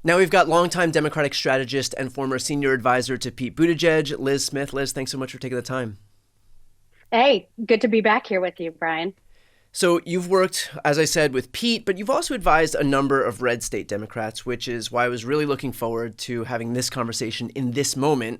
Now we've got longtime Democratic strategist and former senior advisor to Pete Buttigieg, Lis Smith. Lis, thanks so much for taking the time. Hey, good to be back here with you, Brian. So you've worked, as I said, with Pete, but you've also advised a number of red state Democrats, which is why I was really looking forward to having this conversation in this moment,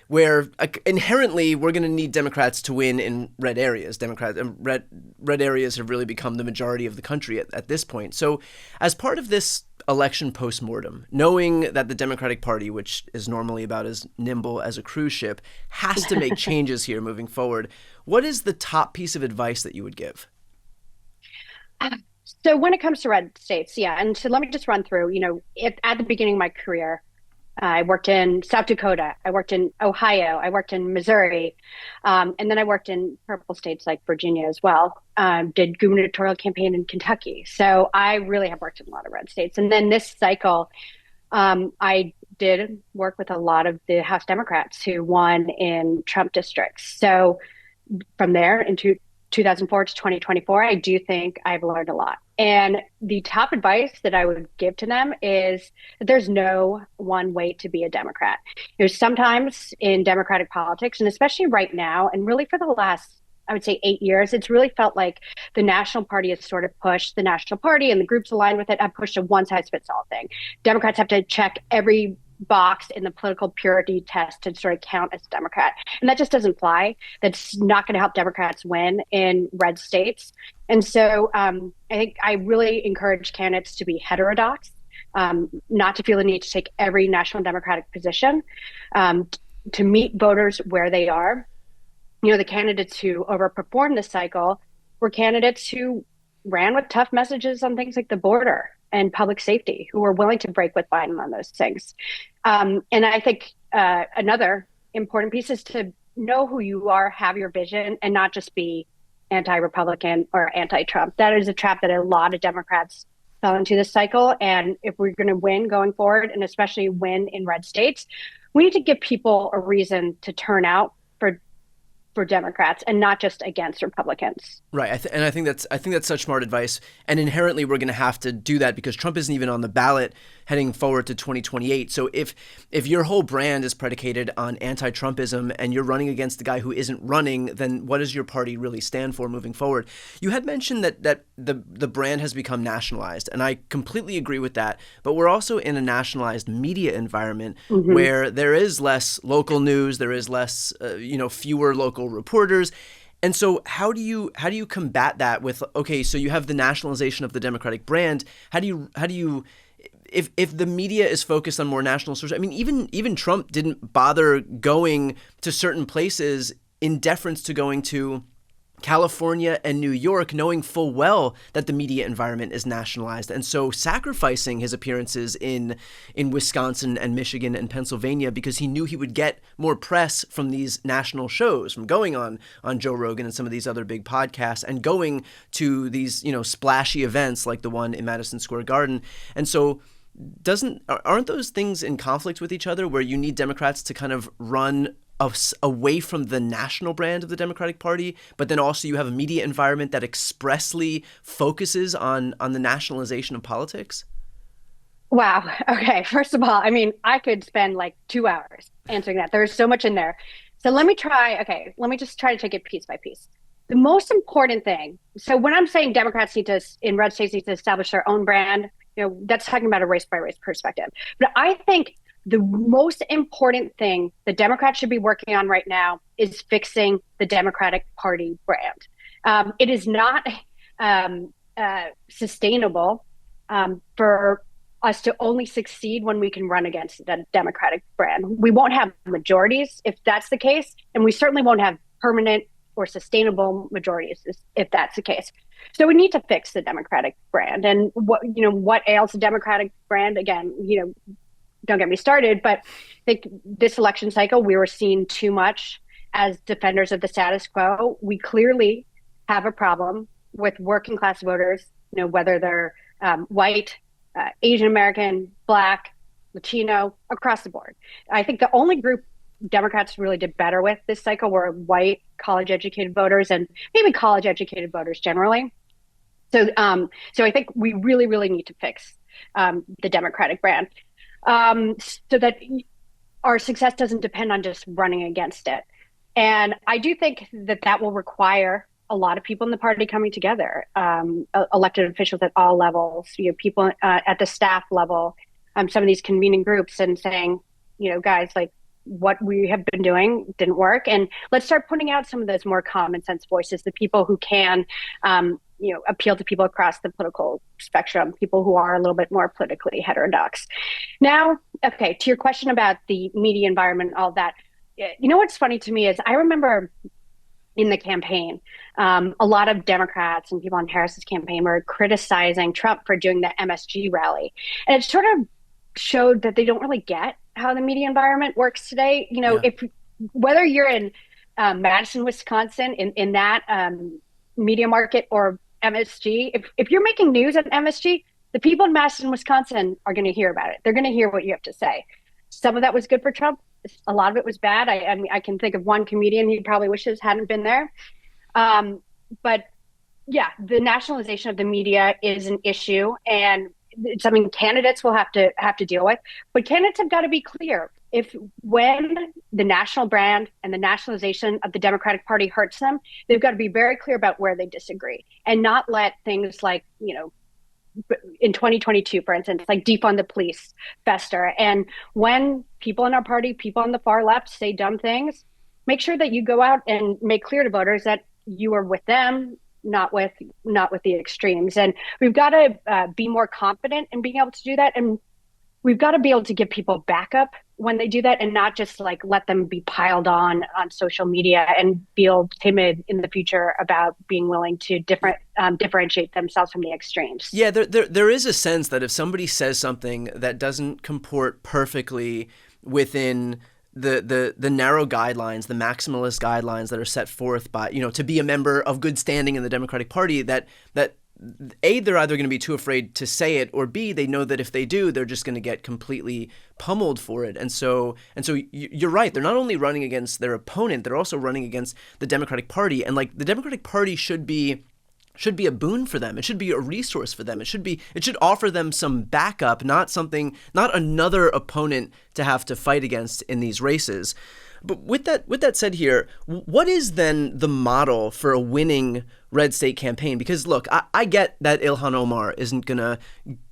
where inherently we're going to need Democrats to win in red areas. Red areas have really become the majority of the country at this point. So as part of this election postmortem, knowing that the Democratic Party, which is normally about as nimble as a cruise ship, has to make changes here moving forward, what is the top piece of advice that you would give? So when it comes to red states, yeah, and so let me just run through, at the beginning of my career, I worked in South Dakota, I worked in Ohio, I worked in Missouri, and then I worked in purple states like Virginia as well. Did gubernatorial campaign in Kentucky. So I really have worked in a lot of red states. And then this cycle, I did work with a lot of the House Democrats who won in Trump districts. So from there into 2004 to 2024, I do think I've learned a lot. And the top advice that I would give to them is that there's no one way to be a Democrat. Sometimes in Democratic politics, and especially right now, and really for the last, I would say 8 years, it's really felt like the National Party has sort of pushed, the National Party and the groups aligned with it have pushed a one-size-fits-all thing. Democrats have to check every box in the political purity test to sort of count as a Democrat. And that just doesn't fly. That's not going to help Democrats win in red states. And so I think I really encourage candidates to be heterodox, not to feel the need to take every national Democratic position, to meet voters where they are. The candidates who overperformed this cycle were candidates who ran with tough messages on things like the border and public safety, who were willing to break with Biden on those things. And I think another important piece is to know who you are, have your vision, and not just be anti-Republican or anti-Trump. That is a trap that a lot of Democrats fell into this cycle. And if we're going to win going forward, and especially win in red states, we need to give people a reason to turn out for Democrats and not just against Republicans. Right, and I think that's such smart advice. And inherently, we're going to have to do that because Trump isn't even on the ballot heading forward to 2028. So if your whole brand is predicated on anti-Trumpism and you're running against the guy who isn't running, then what does your party really stand for moving forward? You had mentioned that the brand has become nationalized, and I completely agree with that. But we're also in a nationalized media environment where there is less local news, there is less, fewer local reporters. And so how do you combat that with, okay, so you have the nationalization of the Democratic brand. How do you if the media is focused on more national sources? I mean, even Trump didn't bother going to certain places in deference to going to California and New York, knowing full well that the media environment is nationalized, and so sacrificing his appearances in Wisconsin and Michigan and Pennsylvania because he knew he would get more press from these national shows, from going on Joe Rogan and some of these other big podcasts, and going to these splashy events like the one in Madison Square Garden. And so aren't those things in conflict with each other, where you need Democrats to kind of run away from the national brand of the Democratic Party, but then also you have a media environment that expressly focuses on the nationalization of politics? Wow. Okay. First of all, I mean, I could spend like 2 hours answering that. There's so much in there. So let me just try to take it piece by piece. The most important thing, so when I'm saying Democrats in red states need to establish their own brand, that's talking about a race by race perspective. But I think the most important thing the Democrats should be working on right now is fixing the Democratic Party brand. It is not sustainable for us to only succeed when we can run against the Democratic brand. We won't have majorities if that's the case, and we certainly won't have permanent or sustainable majorities if that's the case. So we need to fix the Democratic brand. And what ails the Democratic brand? Again, don't get me started, but I think this election cycle, we were seen too much as defenders of the status quo. We clearly have a problem with working class voters, whether they're white, Asian American, Black, Latino, across the board. I think the only group Democrats really did better with this cycle were white, college-educated voters, and maybe college-educated voters generally. So I think we really, really need to fix the Democratic brand, so that our success doesn't depend on just running against it. And I do think that that will require a lot of people in the party coming together, elected officials at all levels, people at the staff level, some of these convening groups, and saying, guys, like, what we have been doing didn't work, and let's start putting out some of those more common sense voices, the people who can, appeal to people across the political spectrum, people who are a little bit more politically heterodox. Now, okay, to your question about the media environment, all that, what's funny to me is I remember in the campaign, a lot of Democrats and people on Harris's campaign were criticizing Trump for doing the MSG rally. And it sort of showed that they don't really get how the media environment works today. If whether you're in Madison, Wisconsin, in that media market, or MSG, if you're making news at MSG, the people in Madison, Wisconsin are going to hear about it. They're going to hear what you have to say. Some of that was good for Trump. A lot of it was bad. I mean, I can think of one comedian he probably wishes hadn't been there. But yeah, the nationalization of the media is an issue, and it's something candidates will have to deal with. But candidates have got to be clear. When the national brand and the nationalization of the Democratic Party hurts them, they've got to be very clear about where they disagree, and not let things like, in 2022, for instance, like defund the police fester. And when people in our party, people on the far left say dumb things, make sure that you go out and make clear to voters that you are with them, not with the extremes. And we've got to be more confident in being able to do that. And we've got to be able to give people backup when they do that, and not just like let them be piled on social media and feel timid in the future about being willing to differentiate themselves from the extremes. Yeah, there is a sense that if somebody says something that doesn't comport perfectly within the narrow guidelines, the maximalist guidelines that are set forth by, to be a member of good standing in the Democratic Party, that A, they're either going to be too afraid to say it, or B, they know that if they do, they're just going to get completely pummeled for it. And so you're right. They're not only running against their opponent, they're also running against the Democratic Party. And like, the Democratic Party should be a boon for them. It should be a resource for them. It should offer them some backup, not another opponent to have to fight against in these races. But with that said here, what is then the model for a winning red state campaign? Because look, I get that Ilhan Omar isn't going to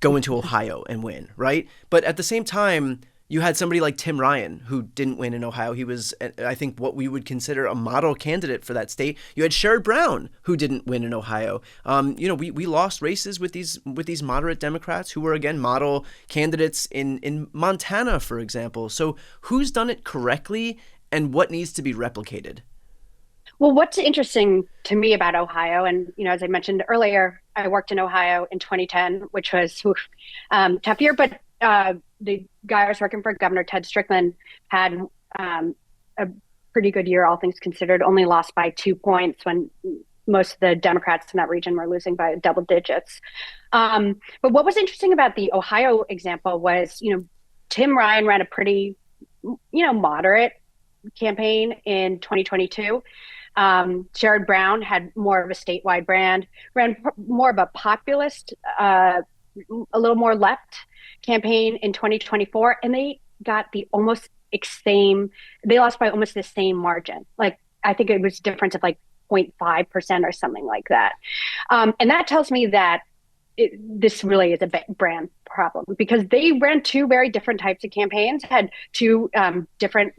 go into Ohio and win, right? But at the same time, you had somebody like Tim Ryan who didn't win in Ohio. He was, I think, what we would consider a model candidate for that state. You had Sherrod Brown who didn't win in Ohio. We lost races with these moderate Democrats who were, again, model candidates in Montana, for example. So who's done it correctly, and what needs to be replicated? Well, what's interesting to me about Ohio, and as I mentioned earlier, I worked in Ohio in 2010, which was tough year, but the guy I was working for, Governor Ted Strickland, had a pretty good year, all things considered, only lost by 2 points when most of the Democrats in that region were losing by double digits. But what was interesting about the Ohio example was, Tim Ryan ran a pretty, moderate campaign in 2022. Sherrod Brown had more of a statewide brand, ran more of a populist, a little more left campaign in 2024, and they got they lost by almost the same margin. Like, I think it was a difference of like 0.5% or something like that. And that tells me that this really is a brand problem, because they ran two very different types of campaigns, had two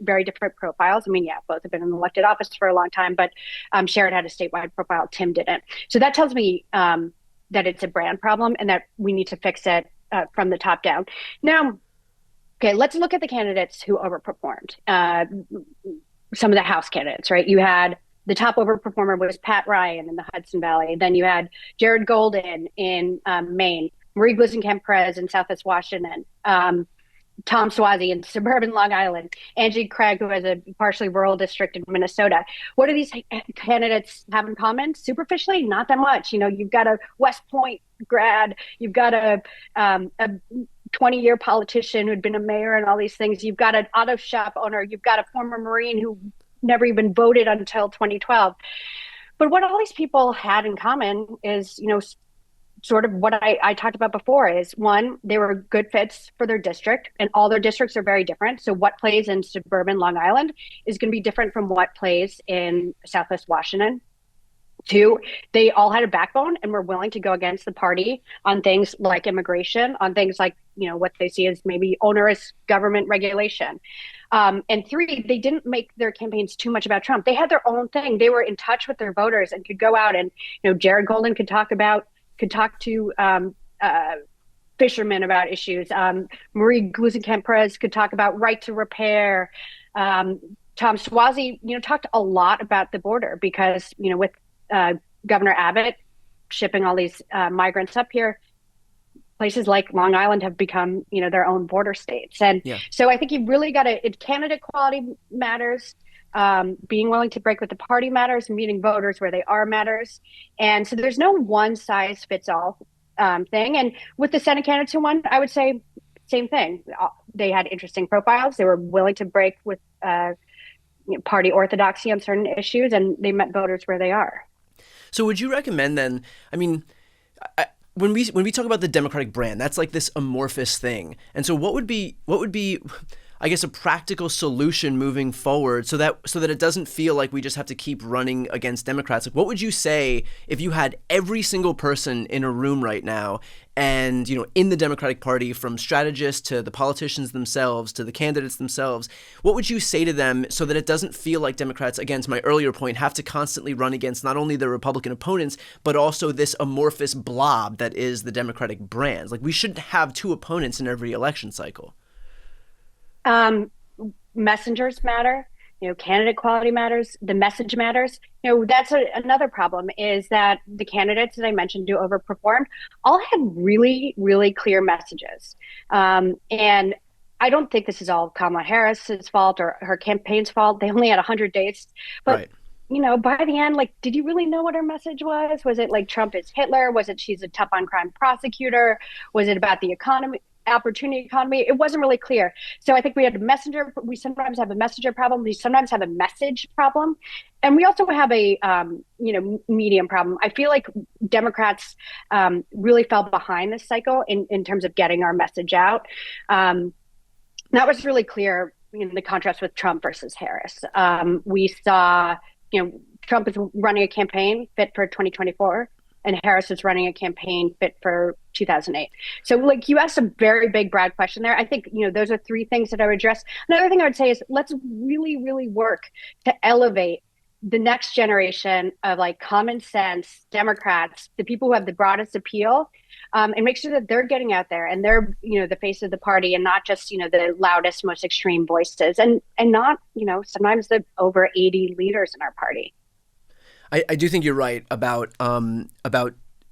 very different profiles. I mean, yeah, both have been in elected office for a long time, but Sherrod had a statewide profile, Tim didn't. So that tells me that it's a brand problem and that we need to fix it from the top down. Now, okay, let's look at the candidates who overperformed. Some of the House candidates, right? You had the top overperformer was Pat Ryan in the Hudson Valley. Then you had Jared Golden in Maine, Marie Gluesenkamp-Perez in Southwest Washington, Tom Suozzi in suburban Long Island, Angie Craig, who has a partially rural district in Minnesota. What do these candidates have in common? Superficially, not that much. You've got a West Point grad, you've got a 20-year politician who'd been a mayor and all these things. You've got an auto shop owner. You've got a former Marine who never even voted until 2012. But what all these people had in common is, sort of what I talked about before is one, they were good fits for their district, and all their districts are very different. So what plays in suburban Long Island is going to be different from what plays in Southwest Washington. Two, they all had a backbone and were willing to go against the party on things like immigration, on things like, what they see as maybe onerous government regulation. And three, they didn't make their campaigns too much about Trump. They had their own thing. They were in touch with their voters and could go out and, Jared Golden could talk to fishermen about issues. Marie Gluesenkamp-Perez could talk about right to repair. Tom Suozzi, talked a lot about the border because, with Governor Abbott shipping all these migrants up here, places like Long Island have become, their own border states. And so I think you really got to, candidate quality matters. Being willing to break with the party matters, meeting voters where they are matters. And so there's no one size fits all thing. And with the Senate candidates who won, I would say same thing. They had interesting profiles. They were willing to break with party orthodoxy on certain issues, and they met voters where they are. So would you recommend then, when we talk about the Democratic brand, that's like this amorphous thing. And so what would be I guess a practical solution moving forward so that it doesn't feel like we just have to keep running against Democrats? Like, what would you say if you had every single person in a room right now and, in the Democratic Party, from strategists to the politicians themselves to the candidates themselves, what would you say to them so that it doesn't feel like Democrats, again, to my earlier point, have to constantly run against not only their Republican opponents, but also this amorphous blob that is the Democratic brand? Like, we shouldn't have two opponents in every election cycle. Messengers matter, candidate quality matters, the message matters. That's another problem is that the candidates that I mentioned who overperformed all had really, really clear messages. And I don't think this is all Kamala Harris's fault or her campaign's fault. They only had 100 days, but right. By the end, like, did you really know what her message was? Was it like Trump is Hitler? Was it she's a tough on crime prosecutor? Was it about the economy? Opportunity economy? It wasn't really clear. So I think we sometimes have a messenger problem. We sometimes have a message problem. And we also have a, medium problem. I feel like Democrats really fell behind this cycle in terms of getting our message out. That was really clear in the contrast with Trump versus Harris. We saw, Trump is running a campaign fit for 2024. And Harris is running a campaign fit for 2008. So you asked a very big, broad question there. I think, those are three things that I would address. Another thing I would say is let's really, really work to elevate the next generation of common sense Democrats, the people who have the broadest appeal, and make sure that they're getting out there and they're, the face of the party and not just, the loudest, most extreme voices and not, sometimes the over 80 leaders in our party. I do think you're right about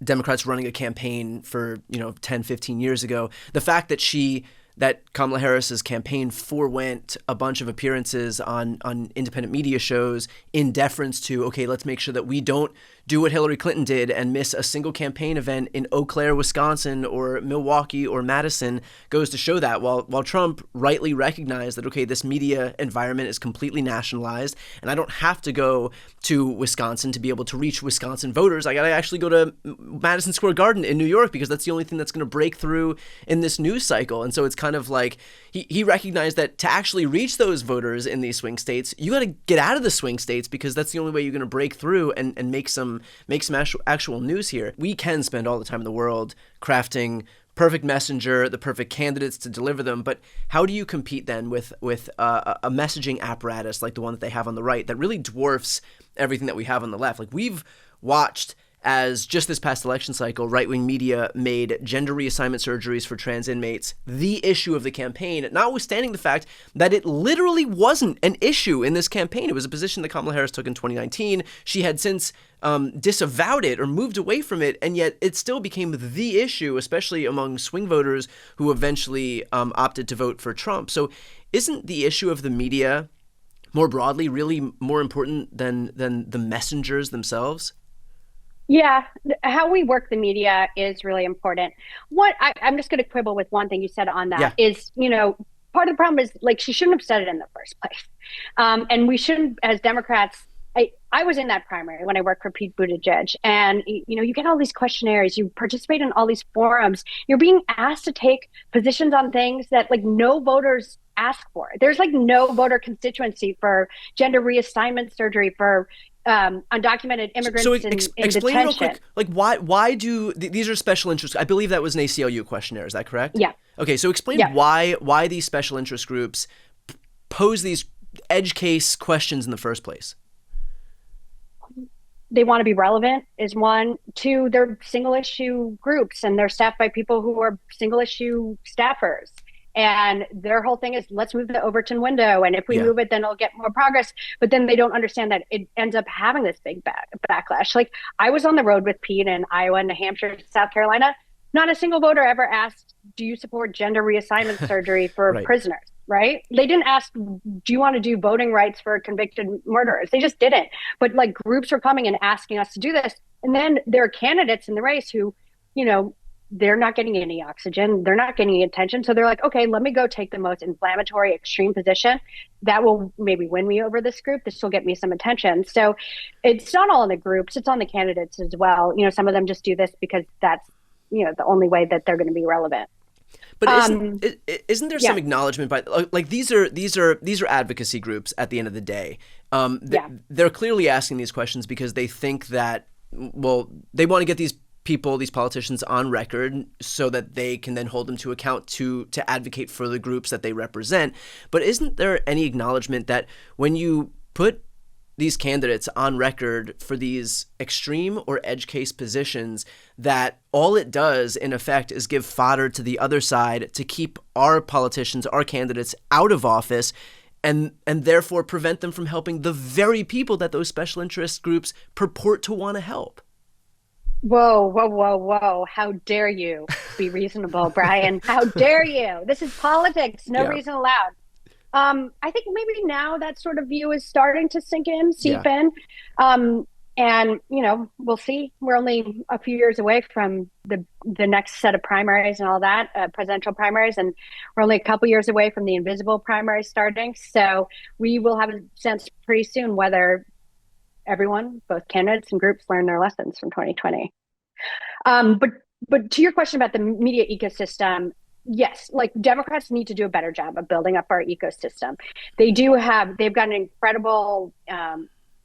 Democrats running a campaign for 10, 15 years ago. The fact that Kamala Harris's campaign forewent a bunch of appearances on independent media shows in deference to, okay, let's make sure that we don't do what Hillary Clinton did and miss a single campaign event in Eau Claire, Wisconsin, or Milwaukee or Madison, goes to show that while Trump rightly recognized that, okay, this media environment is completely nationalized and I don't have to go to Wisconsin to be able to reach Wisconsin voters. I got to actually go to Madison Square Garden in New York because that's the only thing that's going to break through in this news cycle. And so it's kind of like he recognized that to actually reach those voters in these swing states, you got to get out of the swing states because that's the only way you're going to break through and make some actual news here. We can spend all the time in the world crafting perfect messenger, the perfect candidates to deliver them, but how do you compete then with a messaging apparatus like the one that they have on the right that really dwarfs everything that we have on the left? Like, we've watched as just this past election cycle, right-wing media made gender reassignment surgeries for trans inmates the issue of the campaign, notwithstanding the fact that it literally wasn't an issue in this campaign. It was a position that Kamala Harris took in 2019. She had since disavowed it or moved away from it, and yet it still became the issue, especially among swing voters who eventually opted to vote for Trump. So isn't the issue of the media more broadly really more important than the messengers themselves? Yeah, how we work the media is really important. I'm just going to quibble with one thing you said on that is, part of the problem is she shouldn't have said it in the first place. And we shouldn't, as Democrats, I was in that primary when I worked for Pete Buttigieg, and you get all these questionnaires, you participate in all these forums, you're being asked to take positions on things that like no voters ask for. There's like no voter constituency for gender reassignment surgery for undocumented immigrants in explain real detention. quick, like why do these are special interests? I believe that was an ACLU questionnaire. Is that correct? Yeah. Okay, so explain Yeah. why these special interest groups pose these edge case questions in the first place. They want to be relevant is one. Two, they're single issue groups and they're staffed by people who are single issue staffers. And their whole thing is let's move the Overton window. And if we move it, then it'll get more progress. But then they don't understand that it ends up having this big backlash. Like I was on the road with Pete in Iowa, New Hampshire, South Carolina. Not a single voter ever asked, do you support gender reassignment surgery for Right. prisoners? Right? They didn't ask, do you want to do voting rights for convicted murderers? They just didn't. But like groups were coming and asking us to do this. And then there are candidates in the race who, they're not getting any oxygen. They're not getting any attention. So they're like, okay, let me go take the most inflammatory, extreme position. That will maybe win me over this group. This will get me some attention. So it's not all in the groups. It's on the candidates as well. Some of them just do this because that's, the only way that they're going to be relevant. But isn't there some acknowledgement by like these are advocacy groups at the end of the day? They're clearly asking these questions because they think that they want to get these politicians on record so that they can then hold them to account to advocate for the groups that they represent. But isn't there any acknowledgement that when you put these candidates on record for these extreme or edge case positions, that all it does in effect is give fodder to the other side to keep our politicians, our candidates out of office, and therefore prevent them from helping the very people that those special interest groups purport to want to help? Whoa, whoa, whoa, whoa. How dare you be reasonable, Brian? How dare you? This is politics. No reason allowed. I think maybe now that sort of view is starting to seep in. And, we'll see. We're only a few years away from the next set of primaries and all that, presidential primaries. And we're only a couple years away from the invisible primaries starting. So we will have a sense pretty soon whether everyone, both candidates and groups, learn their lessons from 2020. But to your question about the media ecosystem, yes, like Democrats need to do a better job of building up our ecosystem. They've got an incredible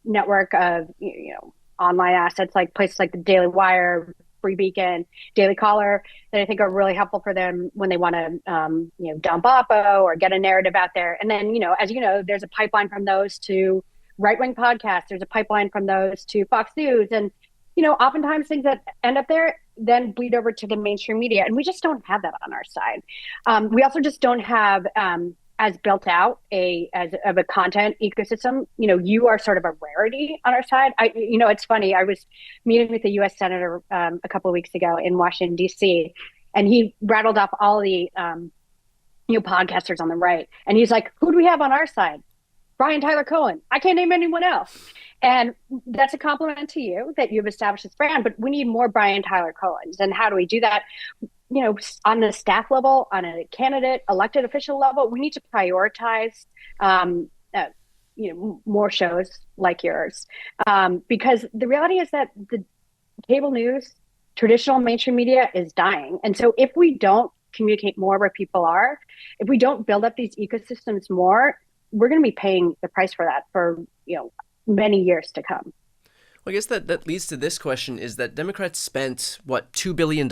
network of online assets, like places like the Daily Wire, Free Beacon, Daily Caller, that I think are really helpful for them when they want to dump Oppo or get a narrative out there. And then as there's a pipeline from those to right-wing podcasts. There's a pipeline from those to Fox News, and oftentimes things that end up there then bleed over to the mainstream media, and we just don't have that on our side. We also just don't have as built out of a content ecosystem. You are sort of a rarity on our side. It's funny. I was meeting with a U.S. senator a couple of weeks ago in Washington D.C., and he rattled off all the podcasters on the right, and he's like, "Who do we have on our side? Brian Tyler Cohen. I can't name anyone else." And that's a compliment to you that you've established this brand, but we need more Brian Tyler Cohens. And how do we do that? On the staff level, on a candidate, elected official level, we need to prioritize, more shows like yours. Because the reality is that the cable news, traditional mainstream media is dying. And so if we don't communicate more where people are, if we don't build up these ecosystems more, we're going to be paying the price for that for, many years to come. Well, I guess that leads to this question: is that Democrats spent $2 billion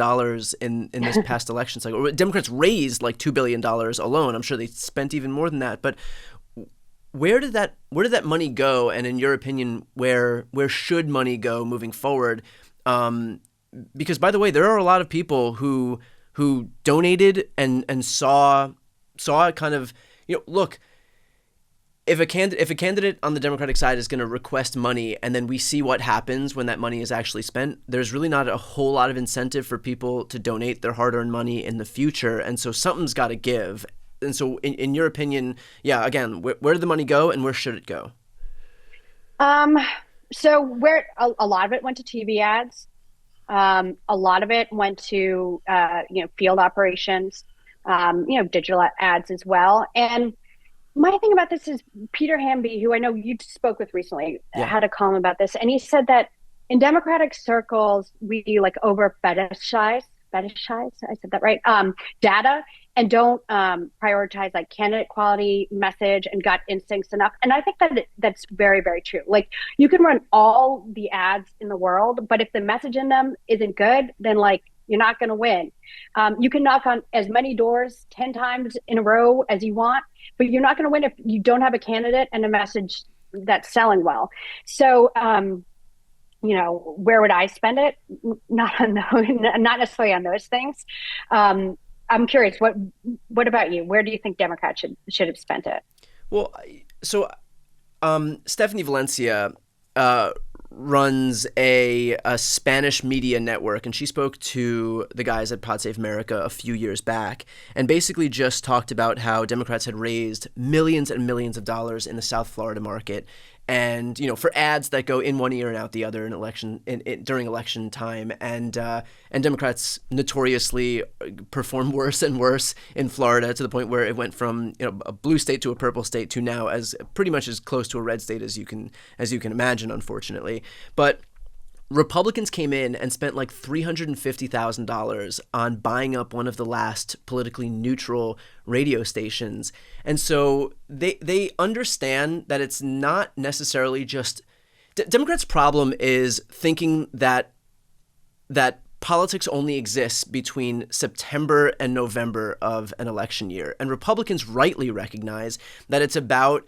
in this past election cycle? Democrats raised like $2 billion alone. I'm sure they spent even more than that. But where did that money go? And in your opinion, where should money go moving forward? Because by the way, there are a lot of people who donated and saw kind of look. If a candidate on the Democratic side is going to request money and then we see what happens when that money is actually spent, there's really not a whole lot of incentive for people to donate their hard-earned money in the future. And so something's got to give. And so in your opinion, again, where did the money go and where should it go? So where a lot of it went to TV ads. A lot of it went to, field operations, digital ads as well. And my thing about this is Peter Hamby, who I know you spoke with recently, Yeah. had a column about this, and he said that in Democratic circles, we like over fetishize, I said that right, data, and don't prioritize like candidate quality, message, and gut instincts enough. And I think that that's very, very true. Like you can run all the ads in the world, but if the message in them isn't good, then like you're not going to win. You can knock on as many doors 10 times in a row as you want, but you're not going to win if you don't have a candidate and a message that's selling well. So, where would I spend it? Not on not necessarily on those things. I'm curious. What about you? Where do you think Democrats should have spent it? Well, so Stephanie Valencia runs a Spanish media network, and she spoke to the guys at Pod Save America a few years back and basically just talked about how Democrats had raised millions and millions of dollars in the South Florida market. And for ads that go in one ear and out the other during election time, and Democrats notoriously perform worse and worse in Florida to the point where it went from a blue state to a purple state to now as pretty much as close to a red state as you can imagine, unfortunately. But Republicans came in and spent like $350,000 on buying up one of the last politically neutral radio stations. And so they understand that it's not necessarily just Democrats' problem is thinking that politics only exists between September and November of an election year. And Republicans rightly recognize that it's about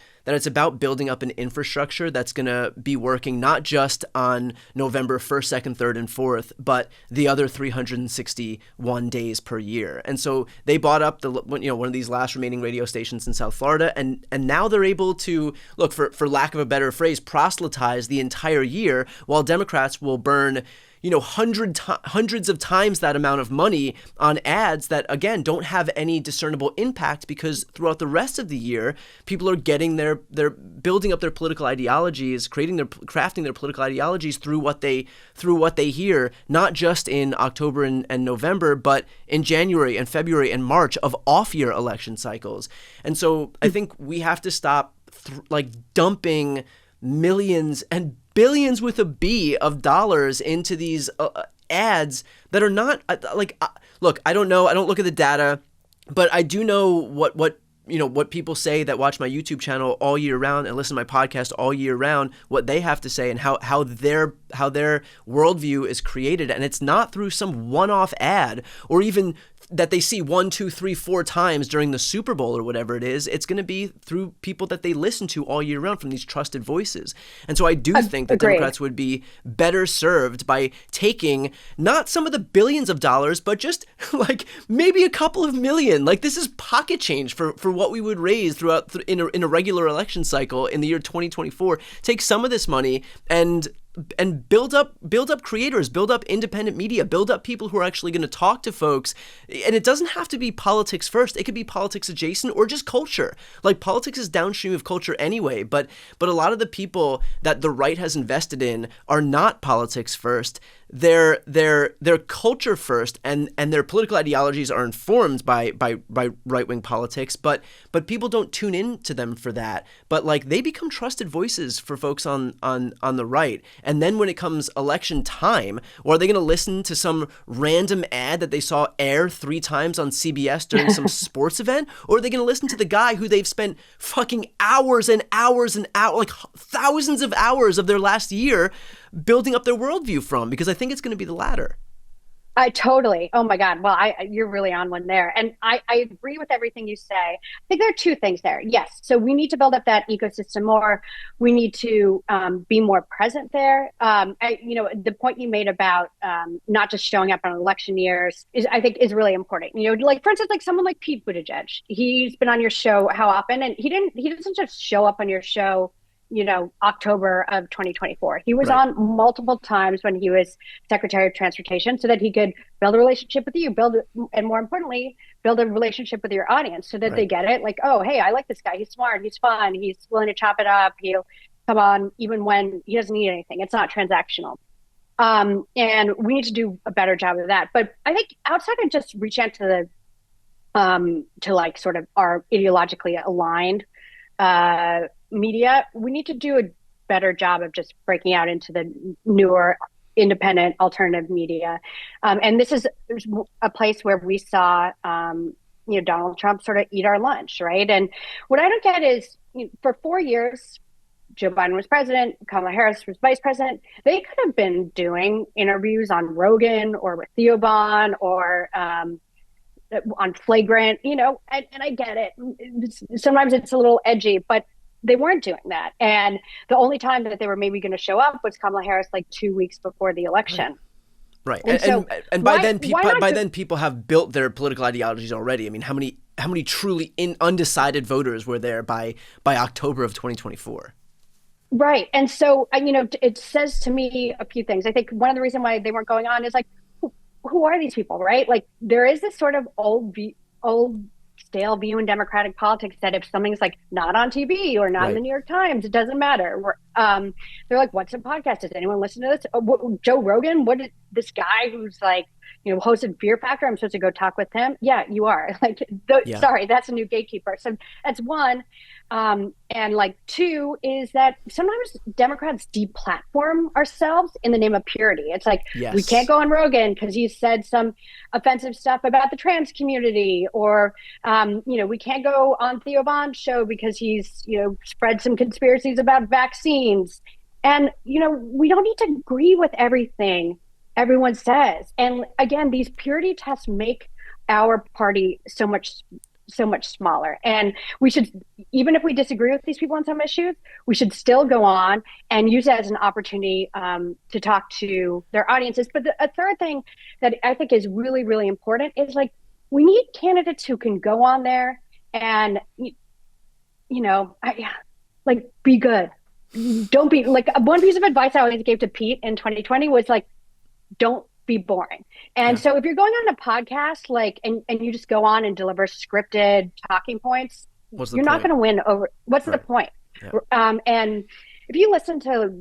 building up an infrastructure that's going to be working not just on November 1st, 2nd, 3rd, and 4th, but the other 361 days per year. And so they bought up one of these last remaining radio stations in South Florida, and now they're able to, look, for lack of a better phrase, proselytize the entire year, while Democrats will burn hundreds of times that amount of money on ads that, again, don't have any discernible impact, because throughout the rest of the year, people are getting they're building up their political ideologies, crafting their political ideologies through what they hear, not just in October and November, but in January and February and March of off-year election cycles. And so I think we have to stop dumping millions and billions with a B of dollars into these ads that are not look, I don't know. I don't look at the data, but I do know what people say that watch my YouTube channel all year round and listen to my podcast all year round, what they have to say and how their worldview is created. And it's not through some one-off ad or even that they see 1, 2, 3, 4 times during the Super Bowl or whatever it is. It's going to be through people that they listen to all year round from these trusted voices. And so I do think that Democrats would be better served by taking not some of the billions of dollars, but just like maybe a couple of million. Like, this is pocket change for what we would raise in a regular election cycle in the year 2024. Take some of this money and build up creators, build up independent media, build up people who are actually going to talk to folks. And it doesn't have to be politics first. It could be politics adjacent or just culture. Like, politics is downstream of culture anyway, but a lot of the people that the right has invested in are not politics first. They're culture first, and their political ideologies are informed by right-wing politics, but people don't tune in to them for that. But like, they become trusted voices for folks on the right. And then when it comes election time, or are they going to listen to some random ad that they saw air 3 times on CBS during some sports event? Or are they going to listen to the guy who they've spent fucking hours and hours and hours, like thousands of hours of their last year building up their worldview from? Because I think it's going to be the latter. I totally. Oh my God. Well, you're really on one there. And I agree with everything you say. I think there are 2 things there. Yes. So we need to build up that ecosystem more. We need to be more present there. The point you made about not just showing up on election years I think is really important. Like, for instance, like someone like Pete Buttigieg, he's been on your show how often? And he doesn't just show up on your show October of 2024. He was Right. on multiple times when he was Secretary of Transportation, so that he could build a relationship with you, and more importantly, build a relationship with your audience, so that they get it. Like, oh, hey, I like this guy. He's smart. He's fun. He's willing to chop it up. He'll come on even when he doesn't need anything. It's not transactional. And we need to do a better job of that. But I think outside of just reach out to like sort of our ideologically aligned media, we need to do a better job of just breaking out into the newer, independent, alternative media. And this is a place where we saw, Donald Trump sort of eat our lunch, right? And what I don't get is, for 4 years, Joe Biden was president, Kamala Harris was vice president. They could have been doing interviews on Rogan or with Theo Von or on Flagrant, and I get it. Sometimes it's a little edgy, but they weren't doing that. And the only time that they were maybe going to show up was Kamala Harris, like 2 weeks before the election. Right. And by then people have built their political ideologies already. I mean, how many truly undecided voters were there by October of 2024? Right. And so, it says to me a few things. I think one of the reasons why they weren't going on is like, who are these people, right? Like, there is this sort of old stale view in democratic politics that if something's like not on TV or not in the New York Times, it doesn't matter. They're like, what's a podcast? Does anyone listen to this? Joe Rogan? What is this guy who's like, hosted Fear Factor? I'm supposed to go talk with him? Yeah, you are. Sorry, that's a new gatekeeper. So that's one. And like two is that sometimes Democrats deplatform ourselves in the name of purity. It's like, we can't go on Rogan because he said some offensive stuff about the trans community, or, we can't go on Theo Von's show because he's, spread some conspiracies about vaccines. And, we don't need to agree with everything everyone says. And again, these purity tests make our party so much smaller. And we should, even if we disagree with these people on some issues, we should still go on and use it as an opportunity to talk to their audiences. But a third thing that I think is really, really important is like, we need candidates who can go on there and, be good. Don't be like, one piece of advice I always gave to Pete in 2020 was like, don't be boring. And so if you're going on a podcast, and you just go on and deliver scripted talking points, you're not going to win over. What's the point? Yeah. And if you listen to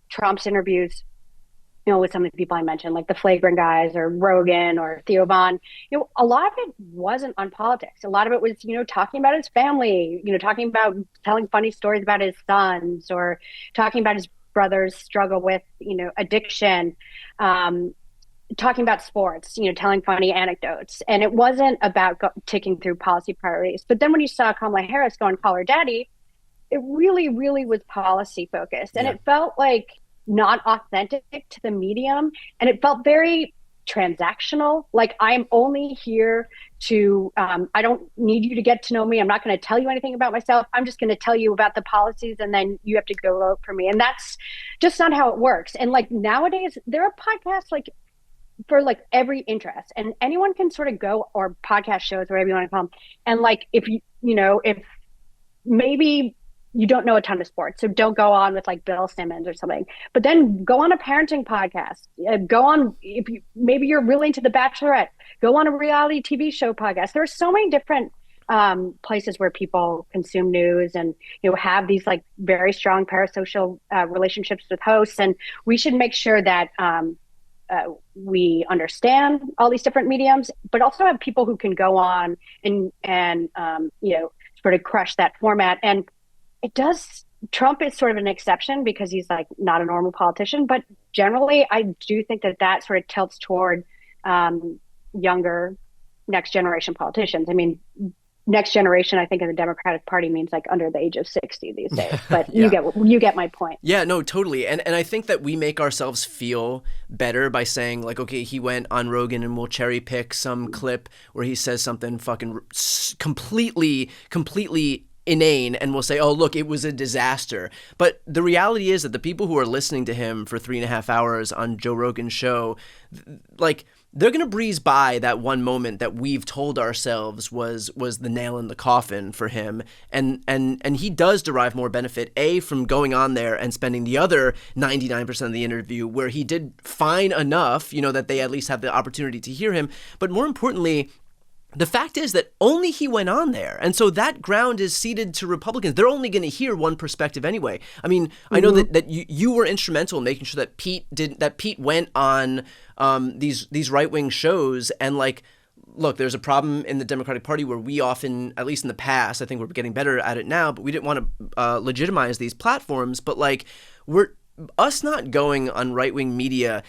Trump's interviews, with some of the people I mentioned, like the Flagrant guys or Rogan or Theo Von, a lot of it wasn't on politics. A lot of it was, talking about his family, talking about telling funny stories about his sons, or talking about his brother's struggle with, addiction, talking about sports, telling funny anecdotes. And it wasn't about ticking through policy priorities. But then when you saw Kamala Harris go and call her daddy, it really, really was policy focused. And it felt like not authentic to the medium. And it felt very transactional. Like, I'm only here to, I don't need you to get to know me. I'm not going to tell you anything about myself. I'm just going to tell you about the policies, and then you have to go vote for me. And that's just not how it works. And like nowadays, there are podcasts like for like every interest, and anyone can sort of go, or podcast shows, whatever you want to call them. And like, if if maybe you don't know a ton of sports, so don't go on with like Bill Simmons or something, but then go on a parenting podcast. Go on, if maybe you're really into The Bachelorette, go on a reality TV show podcast. There are so many different places where people consume news and have these like very strong parasocial relationships with hosts, and we should make sure that we understand all these different mediums, but also have people who can go on and sort of crush that format. And Trump is sort of an exception because he's like not a normal politician, but generally I do think that sort of tilts toward younger, next generation politicians. I mean, next generation, I think, in the Democratic Party means like under the age of 60 these days. But you get my point. Yeah, no, totally. And I think that we make ourselves feel better by saying like, okay, he went on Rogan and we'll cherry pick some clip where he says something fucking completely inane, and we'll say, oh, look, it was a disaster. But the reality is that the people who are listening to him for 3.5 hours on Joe Rogan's show, like, they're going to breeze by that one moment that we've told ourselves was the nail in the coffin for him. And he does derive more benefit, A, from going on there and spending the other 99% of the interview where he did fine enough, that they at least have the opportunity to hear him. But more importantly, the fact is that only he went on there. And so that ground is ceded to Republicans. They're only going to hear one perspective anyway. I mean, I know that you were instrumental in making sure that Pete went on these right-wing shows and like look, there's a problem in the Democratic Party where we often, at least in the past, I think we're getting better at it now, but we didn't want to legitimize these platforms. But like, us not going on right-wing media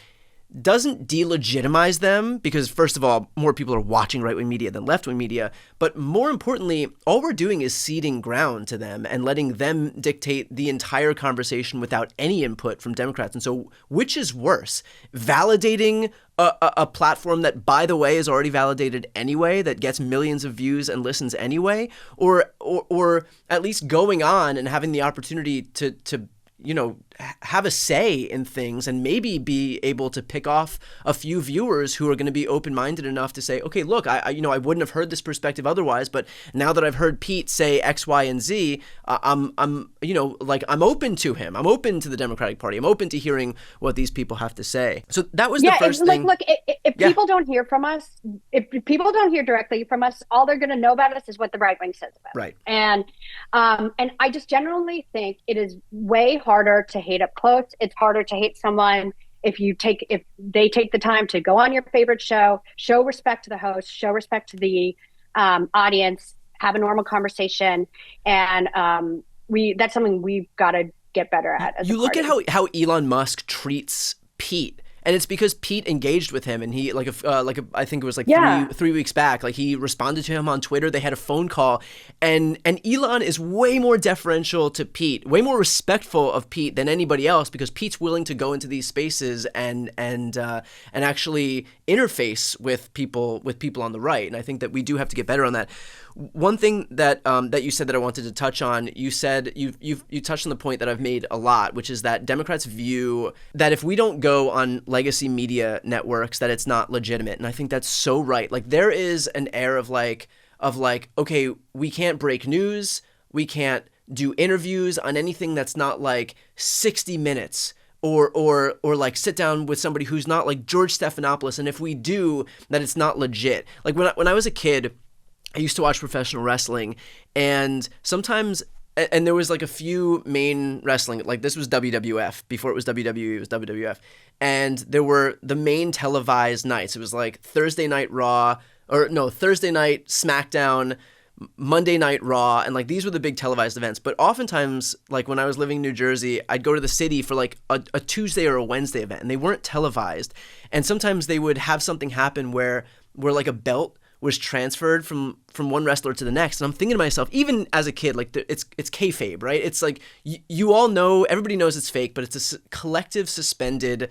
doesn't delegitimize them, because first of all, more people are watching right-wing media than left-wing media. But more importantly, all we're doing is ceding ground to them and letting them dictate the entire conversation without any input from Democrats. And so which is worse? Validating a platform that, by the way, is already validated anyway, that gets millions of views and listens anyway, or at least going on and having the opportunity to have a say in things and maybe be able to pick off a few viewers who are going to be open-minded enough to say, okay, look, I wouldn't have heard this perspective otherwise, but now that I've heard Pete say X, Y, and Z, I'm open to him. I'm open to the Democratic Party. I'm open to hearing what these people have to say. So that was the first thing. Look, if people don't hear from us, if people don't hear directly from us, all they're going to know about us is what the right wing says about us. Right. And I just generally think it is way harder to hate up close. It's harder to hate someone if they take the time to go on your favorite show respect to the host, show respect to the audience, have a normal conversation, and that's something we've got to get better at. You look at how Elon Musk treats Pete. And it's because Pete engaged with him, and he I think it was like 3 weeks back. Like, he responded to him on Twitter. They had a phone call, and Elon is way more deferential to Pete, way more respectful of Pete than anybody else, because Pete's willing to go into these spaces and actually interface with people on the right. And I think that we do have to get better on that. One thing that you said that I wanted to touch on, you said you touched on the point that I've made a lot, which is that Democrats view that if we don't go on legacy media networks, that it's not legitimate. And I think that's so right. Like, there is an air of like, okay, we can't break news, we can't do interviews on anything that's not like 60 Minutes. Or like sit down with somebody who's not like George Stephanopoulos, and if we do, that it's not legit. Like, when I was a kid, I used to watch professional wrestling, and sometimes, and there was like a few main wrestling, like this was WWF, before it was WWE, it was WWF, and there were the main televised nights. It was like Thursday Night SmackDown, Monday Night Raw, and like these were the big televised events. But oftentimes, like when I was living in New Jersey, I'd go to the city for like a Tuesday or a Wednesday event, and they weren't televised. And sometimes they would have something happen where like a belt was transferred from one wrestler to the next. And I'm thinking to myself, even as a kid, like it's kayfabe, right? It's like you all know, everybody knows it's fake, but it's a collective suspended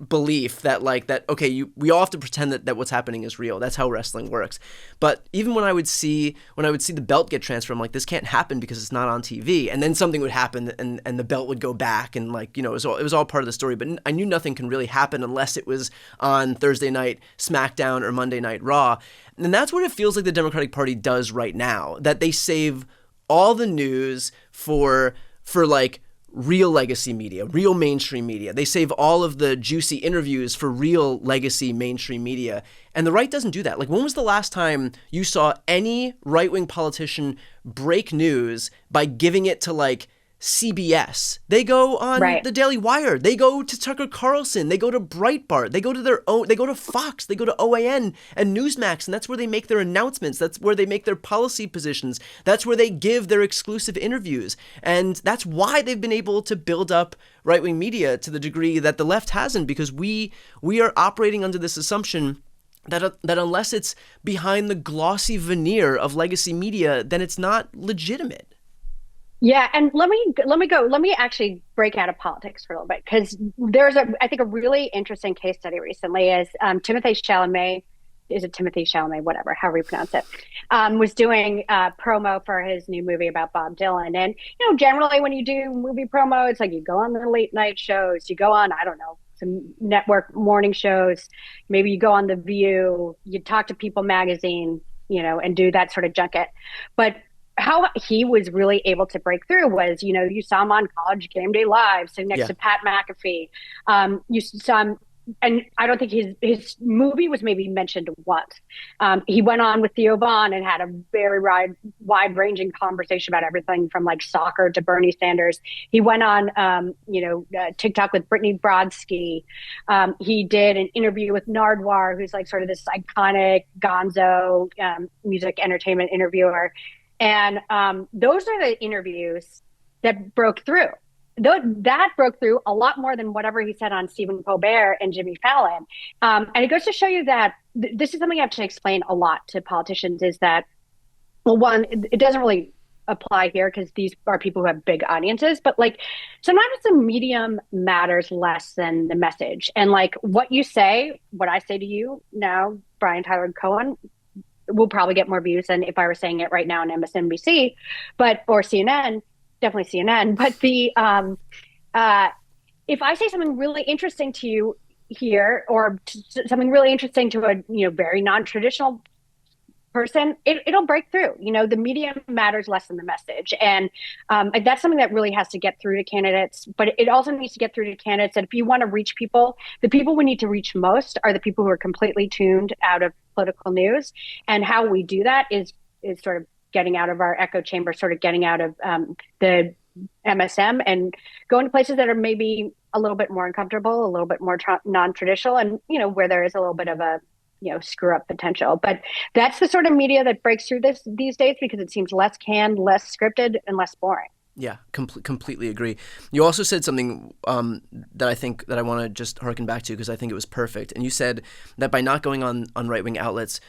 belief that okay, we all have to pretend that what's happening is real. That's how wrestling works. But even when I would see the belt get transferred, I'm like, this can't happen because it's not on TV. And then something would happen and the belt would go back, and like, it was all part of the story. But I knew nothing can really happen unless it was on Thursday Night SmackDown or Monday Night Raw. And that's what it feels like the Democratic Party does right now, that they save all the news for like real legacy media, real mainstream media. They save all of the juicy interviews for real legacy mainstream media. And the right doesn't do that. Like, when was the last time you saw any right-wing politician break news by giving it to like CBS? They go on the Daily Wire. They go to Tucker Carlson. They go to Breitbart. They go to they go to Fox. They go to OAN and Newsmax. And that's where they make their announcements. That's where they make their policy positions. That's where they give their exclusive interviews. And that's why they've been able to build up right-wing media to the degree that the left hasn't, because we are operating under this assumption that unless it's behind the glossy veneer of legacy media, then it's not legitimate. Yeah, and let me actually break out of politics for a little bit, because there's I think a really interesting case study recently is Timothy Chalamet, whatever, however you pronounce it, was doing promo for his new movie about Bob Dylan. And, generally when you do movie promo, it's like you go on the late night shows, you go on, I don't know, some network morning shows, maybe you go on The View, you talk to People magazine, and do that sort of junket. But how he was really able to break through was, you saw him on College Game Day Live, sitting next to Pat McAfee. You saw him and I don't think his movie was maybe mentioned once. He went on with Theo Vaughn and had a very wide ranging conversation about everything from like soccer to Bernie Sanders. He went on, TikTok with Brittany Brodsky. He did an interview with Nardwar, who's like sort of this iconic gonzo music entertainment interviewer. And those are the interviews that broke through. That broke through a lot more than whatever he said on Stephen Colbert and Jimmy Fallon. And it goes to show you that this is something I have to explain a lot to politicians is that, well, one, it doesn't really apply here because these are people who have big audiences, but like sometimes the medium matters less than the message. And like what you say, what I say to you now, Brian Tyler Cohen, will probably get more views than if I were saying it right now on MSNBC, or CNN, definitely CNN. But if I say something really interesting to you here, or something really interesting to a very non-traditional person, it'll break through. The medium matters less than the message, and that's something that really has to get through to candidates. But it also needs to get through to candidates that if you want to reach people, the people we need to reach most are the people who are completely tuned out of political news. And how we do that is sort of getting out of our echo chamber, sort of getting out of the MSM and going to places that are maybe a little bit more uncomfortable, a little bit more non-traditional, and where there is a little bit of a screw up potential. But that's the sort of media that breaks through these days because it seems less canned, less scripted, and less boring. Yeah, completely agree. You also said something that I think that I want to just harken back to because I think it was perfect. And you said that by not going on right-wing outlets,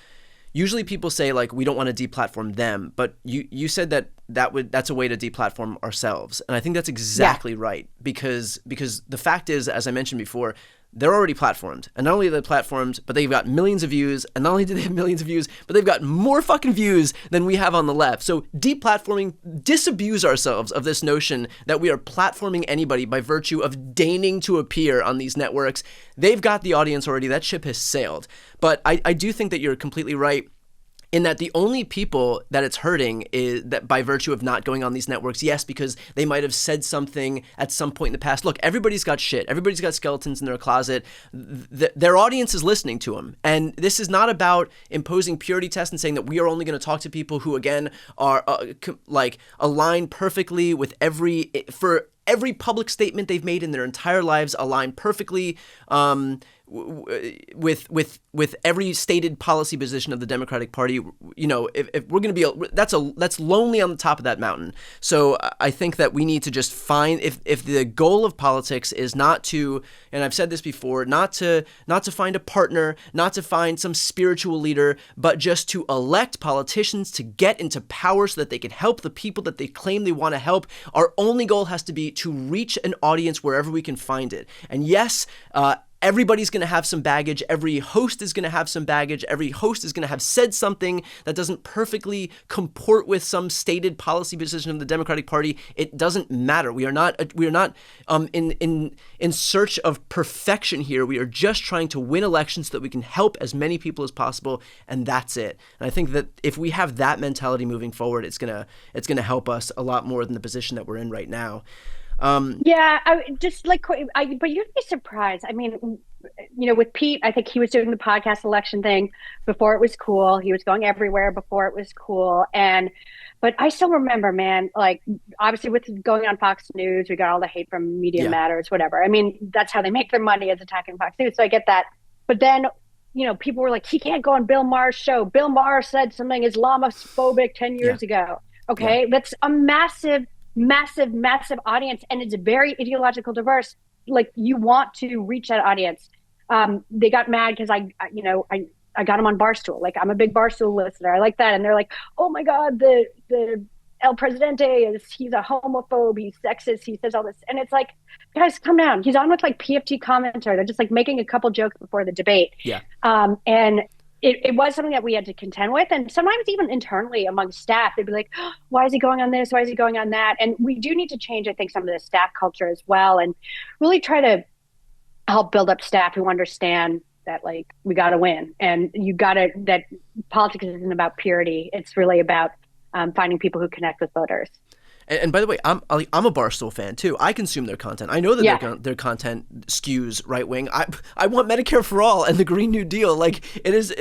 usually people say like we don't want to deplatform them, but you said that's a way to deplatform ourselves, and I think that's exactly right because the fact is, as I mentioned before, they're already platformed, and not only are they platformed, but they've got millions of views, and not only do they have millions of views, but they've got more fucking views than we have on the left. So deplatforming, disabuse ourselves of this notion that we are platforming anybody by virtue of deigning to appear on these networks. They've got the audience already. That ship has sailed. But I do think that you're completely right in that the only people that it's hurting is that by virtue of not going on these networks, yes, because they might have said something at some point in the past. Look, everybody's got shit. Everybody's got skeletons in their closet. Their audience is listening to them. And this is not about imposing purity tests and saying that we are only going to talk to people who, again, are like aligned perfectly with every public statement they've made in their entire lives, aligned perfectly with every stated policy position of the Democratic Party. If we're going to be that's lonely on the top of that mountain. So I think that we need to just find, if the goal of politics is not to, and I've said this before, not to find a partner, not to find some spiritual leader, but just to elect politicians to get into power so that they can help the people that they claim they want to help. Our only goal has to be to reach an audience wherever we can find it. And yes, everybody's going to have some baggage. Every host is going to have some baggage. Every host is going to have said something that doesn't perfectly comport with some stated policy position of the Democratic Party. It doesn't matter. We are not in search of perfection here. We are just trying to win elections so that we can help as many people as possible, and that's it. And I think that if we have that mentality moving forward, it's gonna help us a lot more than the position that we're in right now. But you'd be surprised. I mean, with Pete, I think he was doing the podcast election thing before it was cool. He was going everywhere before it was cool. But I still remember, man, like obviously with going on Fox News, we got all the hate from Media Matters, whatever. I mean, that's how they make their money, is attacking Fox News. So I get that. But then, people were like, he can't go on Bill Maher's show. Bill Maher said something Islamophobic 10 years ago. Okay. That's a massive audience, and it's very ideological diverse. Like, you want to reach that audience. They got mad because I got him on Barstool. Like, I'm a big Barstool listener. I like that. And they're like, oh my God, the El Presidente he's a homophobe, he's sexist, he says all this. And it's like, guys, come down. He's on with like PFT commenter. They're just like making a couple jokes before the debate. Yeah. And it was something that we had to contend with. And sometimes even internally among staff, they'd be like, oh, why is he going on this? Why is he going on that? And we do need to change, I think, some of the staff culture as well, and really try to help build up staff who understand that, like, we got to win. And that politics isn't about purity. It's really about finding people who connect with voters. And by the way, I'm a Barstool fan too. I consume their content. I know that their content skews right wing. I want Medicare for all and the Green New Deal. Like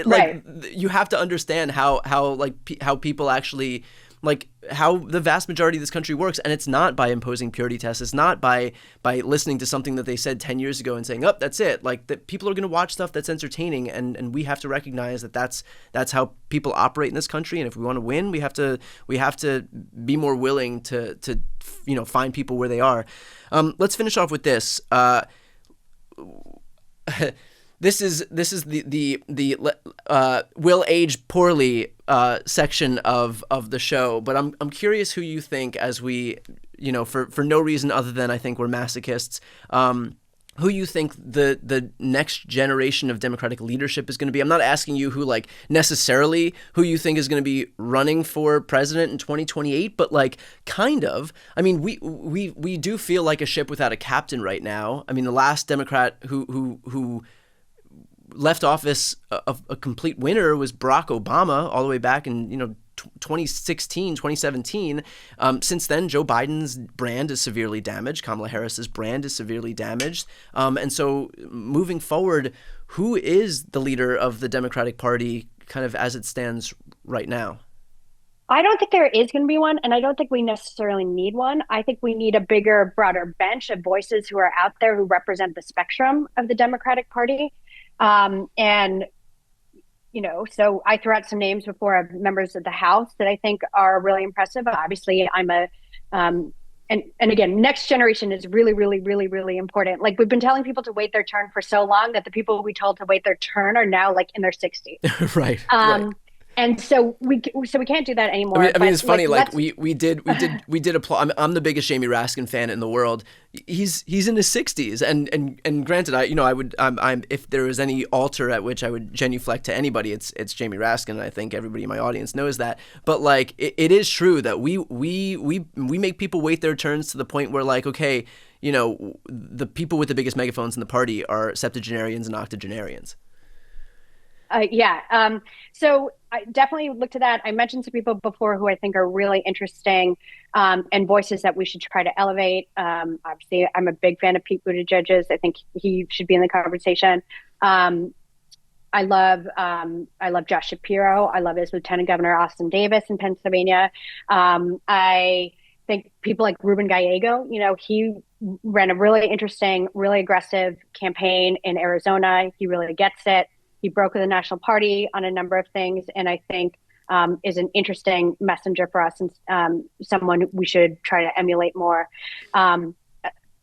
like you have to understand how people actually, like, how the vast majority of this country works, and it's not by imposing purity tests. It's not by listening to something that they said 10 years ago and saying, "Oh, that's it." Like, that people are going to watch stuff that's entertaining, and we have to recognize that that's how people operate in this country. And if we want to win, we have to be more willing to find people where they are. Let's finish off with this. This is the will age poorly section of the show, but I'm curious who you think, as we, for no reason other than I think we're masochists, who you think the next generation of Democratic leadership is going to be. I'm not asking you necessarily who you think is going to be running for president in 2028, but kind of. I mean, we do feel like a ship without a captain right now. I mean, the last Democrat who left office a complete winner was Barack Obama, all the way back in 2016, 2017. Since then, Joe Biden's brand is severely damaged. Kamala Harris's brand is severely damaged. And so moving forward, who is the leader of the Democratic Party kind of as it stands right now? I don't think there is going to be one, and I don't think we necessarily need one. I think we need a bigger, broader bench of voices who are out there who represent the spectrum of the Democratic Party. So I threw out some names before of members of the House that I think are really impressive. Obviously, and again, next generation is really, really, really, really important. Like, we've been telling people to wait their turn for so long that the people we told to wait their turn are now in their 60s. Right. And so we can't do that anymore. I mean, it's funny. We did applaud. I'm the biggest Jamie Raskin fan in the world. He's in his 60s, and granted, I'm if there was any altar at which I would genuflect to anybody, it's Jamie Raskin. And I think everybody in my audience knows that. But it is true that we make people wait their turns to the point where okay, the people with the biggest megaphones in the party are septuagenarians and octogenarians. So I definitely looked at that. I mentioned some people before who I think are really interesting, and voices that we should try to elevate. Obviously, I'm a big fan of Pete Buttigieg's. I think he should be in the conversation. I love Josh Shapiro. I love his Lieutenant Governor Austin Davis in Pennsylvania. I think people like Ruben Gallego, he ran a really interesting, really aggressive campaign in Arizona. He really gets it. He broke with the National Party on a number of things, and I think is an interesting messenger for us, and someone we should try to emulate more. I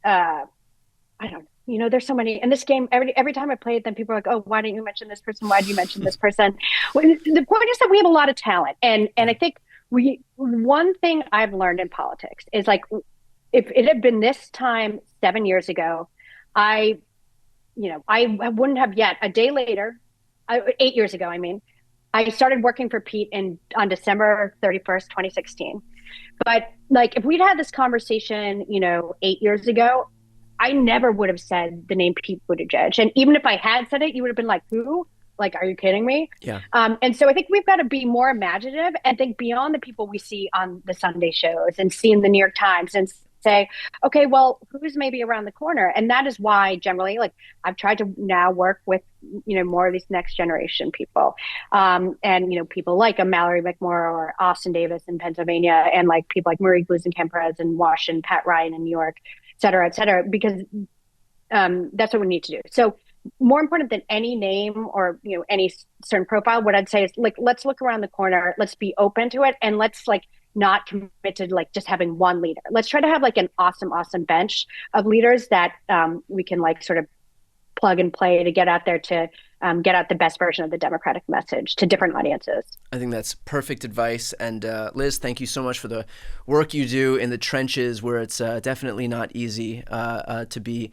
don't know. There's so many in this game. Every time I play it, then people are like, "Oh, why didn't you mention this person? Why did you mention this person?" Well, the point is that we have a lot of talent, and I think one thing I've learned in politics is if it had been this time 7 years ago, I wouldn't have yet. A day later. 8 years ago, I started working for Pete on December 31st, 2016. But if we'd had this conversation, 8 years ago, I never would have said the name Pete Buttigieg. And even if I had said it, you would have been like, who? Are you kidding me? Yeah. And so I think we've got to be more imaginative and think beyond the people we see on the Sunday shows and see in the New York Times and say, okay, well, who's maybe around the corner? And that is why generally, I've tried to now work with, more of these next generation people. And, people like a Mallory McMorrow or Austin Davis in Pennsylvania, and people like Marie Gluesenkamp-Perez in Washington, Pat Ryan in New York, et cetera, because that's what we need to do. So more important than any name or, any certain profile, what I'd say is let's look around the corner, let's be open to it, and let's not commit to just having one leader. Let's try to have an awesome bench of leaders that we can sort of plug and play to get out there to get out the best version of the Democratic message to different audiences. I think that's perfect advice. And Liz, thank you so much for the work you do in the trenches, where it's definitely not easy to be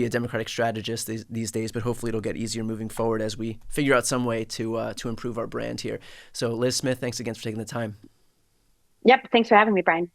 a Democratic strategist these days, but hopefully it'll get easier moving forward as we figure out some way to improve our brand here. So Lis Smith, thanks again for taking the time. Yep. Thanks for having me, Brian.